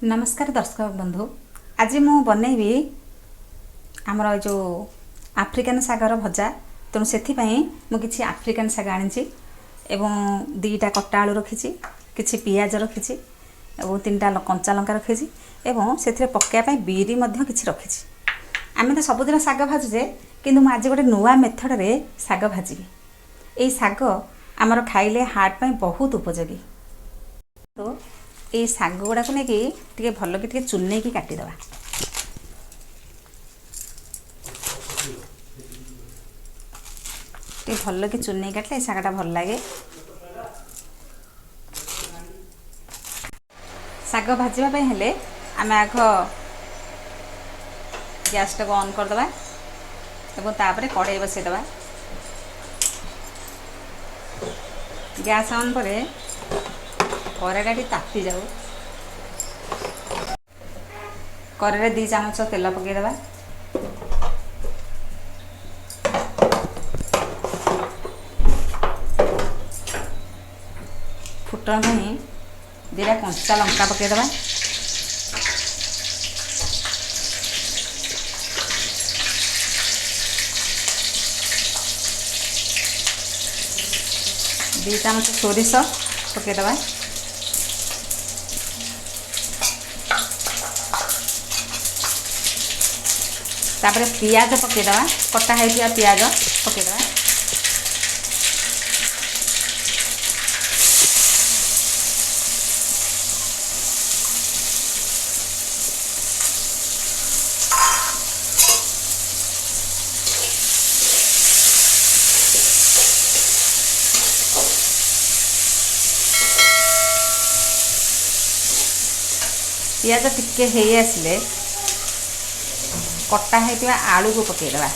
नमस्कार दर्शक बंधु। आज मु बनैबी आमर जो आफ्रिकान सागर भजा। तेणु से मुझे आफ्रिकान साग आनी एवं दीटा कटा आलू रखी, किसी पियाज रखी, तीनटा कंचा लंका रखी एवं से पकाइवाई बिरी कि रखी। आम तो सबुदिन साग भाजुचे कि आज गोटे नुआ मेथड रे साग भाजी। यही साग आमर खाइले हार्ट पर बहुत उपयोगी। तो ये साग गुड़ा को लेकिन भल कि चुने की काटिदेवा। भल कि चुने काटले सागटा भल लगे। साग भाजवाई हेले आम आग गैस टाक ऑन करदे और तापर कड़ाई बसईदे। गैस ऑन पर कड़ाईटा ताती जाऊ। कड़ाई 2 चामच तेल पकईदे। फुटण में 2टा कंचा लंका पकईदे। दो चामच सोरिष पकईदे। तापर पियाज पकईदे। कटा है पियाज पकईदे। पियाज टिके हे आसिले कटा है आलू को पकईदे।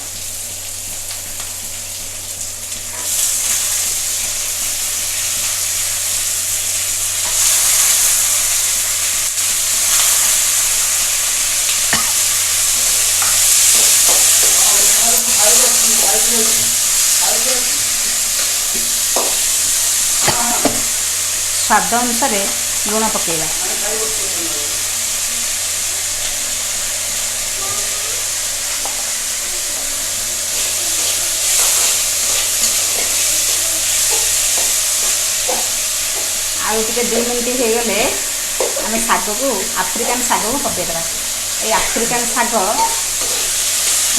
स्वाद अनुसार लुण पकईबा। आलू टे 2 मिनट हो गले आम साग को आफ्रिकान साग को पकईदे। ये आफ्रिकान साग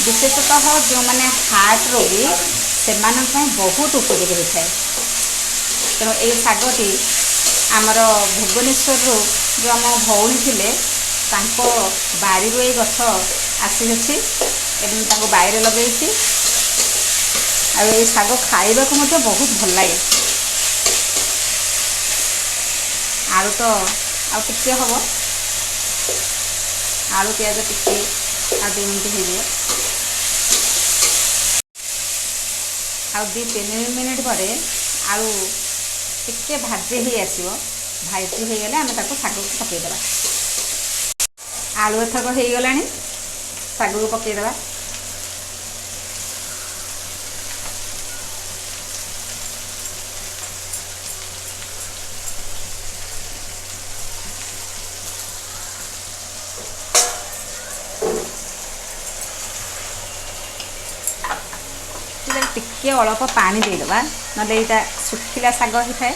विशेषतः जो मैंने हार्ट रोगी से बहुत उपयोगी होता है। तेणु ये सागटी आमर भुवनेश्वर जो आम भौणी थे बारी ये गछ आसी बाईरे लगे। ये साग खाइबा को बहुत भल लगे। आलू तो आउ टिके हम आलू पियाज टिके आ 2 मिनट हो आ 2-3 मिनट पर आलू टिके भाजी ही आसो। भाजी हो गले आम ताको साग को पकईदे। आलू एथक हो गला साग को पकईदे। टिके अल्प पानी देदेबा ना यहाँ सुखिला साग होता है।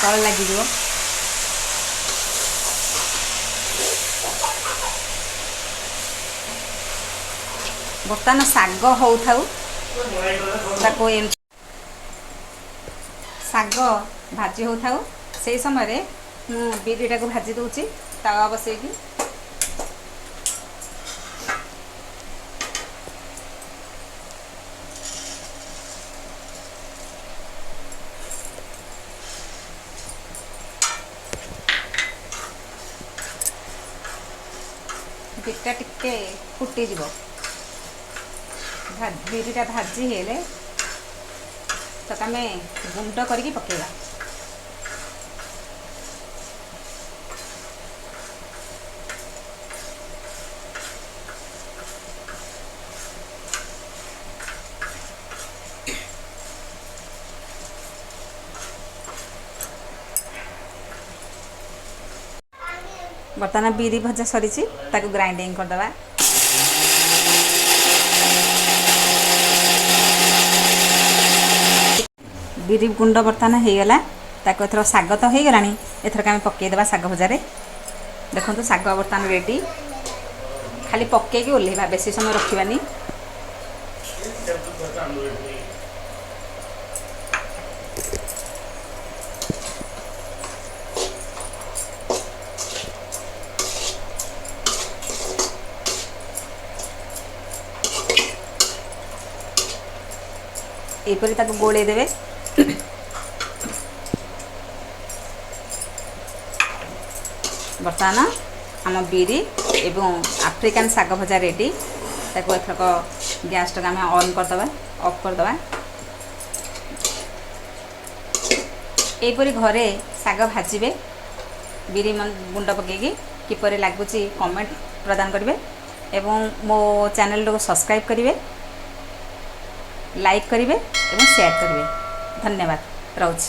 तल लगे बर्तमान साग हो साग भाजी हो से समय बिरीटा को भाजी दूची तावा बसैकी। बिटा टिके फुटी जीवो। बिरीटा भाजी हेले तो आम गुंड करके पकेगा। बर्तमान बिरी भजा सरी ग्राइंडिंग करदे। बिरी गुंड बर्तमान होगला एथर शाग तो हो गला एथरक आम पकईदे शाग भजारे। देखो शाग बर्तमान रेडी खाली पकईकी ओल्हेबा बेसी समय रखानी। एपरी ताको गोले देवे। बर्तमान आम बिरी एवं आफ्रिकान शाग भजा रेडी। ताको एथरक गैस टाक आम ऑन करदे ऑफ करदे। एपरी घरे शाग भाजिबे बिरी गुंड पकईकी किपरि लागुची कमेंट प्रदान करेंगे एवं मो चैनल को सब्सक्राइब करेंगे, लाइक करेंगे और शेयर करेंगे। धन्यवाद। रोज।